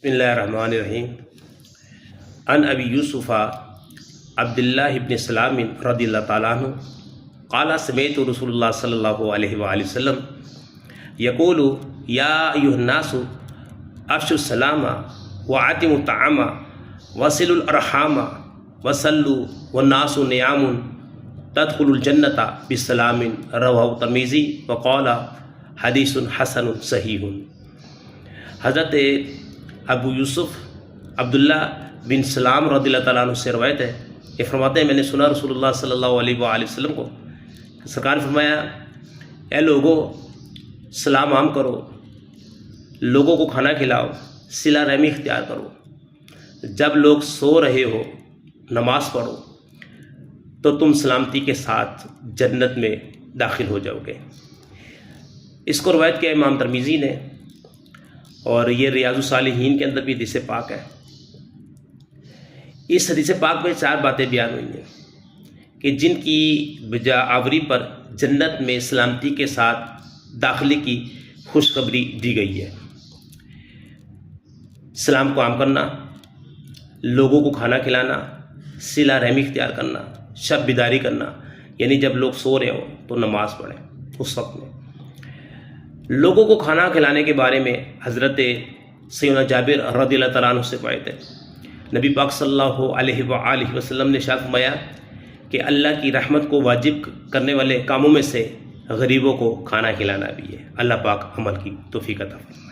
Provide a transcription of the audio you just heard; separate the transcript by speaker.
Speaker 1: بسم اللہ الرحمن الرحیم عن ابی یوسف عبداللہ ابن سلام رضی اللہ تعالیٰ عنہ قال سمعت رسول اللہ صلی اللہ علیہ وآلہ وسلم یقول یا ایھا الناس افشوا السلام واطعموا الطعام وصلوا الارحام وصلوا والناس نیام تدخلوا الجنۃ بسلام رواہ ترمذی وقال حدیث حسن صحیح۔ حضرت ابو یوسف عبداللہ بن سلام رضی اللہ تعالیٰ عنہ سے روایت ہے، یہ فرماتے ہیں میں نے سنا رسول اللہ صلی اللہ علیہ وآلہ وسلم کو، سرکار نے فرمایا اے لوگو سلام عام کرو، لوگوں کو کھانا کھلاؤ، صلہ رحمی اختیار کرو، جب لوگ سو رہے ہو نماز پڑھو تو تم سلامتی کے ساتھ جنت میں داخل ہو جاؤ گے۔ اس کو روایت کیا امام ترمذی نے، اور یہ ریاض الصالحین کے اندر بھی حدیث پاک ہے۔ اس حدیث پاک میں 4 باتیں بیان ہوئی ہیں کہ جن کی بجا آوری پر جنت میں سلامتی کے ساتھ داخلے کی خوشخبری دی گئی ہے۔ سلام کو عام کرنا، لوگوں کو کھانا کھلانا، صلہ رحمی اختیار کرنا، شب بیداری کرنا، یعنی جب لوگ سو رہے ہو تو نماز پڑھیں اس وقت میں۔ لوگوں کو کھانا کھلانے کے بارے میں حضرت سیدنا جابر رضی اللہ تعالیٰ عنہ سے روایت ہے، نبی پاک صلی اللہ علیہ وآلہ وسلم نے ارشاد فرمایا کہ اللہ کی رحمت کو واجب کرنے والے کاموں میں سے غریبوں کو کھانا کھلانا بھی ہے۔ اللہ پاک عمل کی توفیق عطا فرمائے۔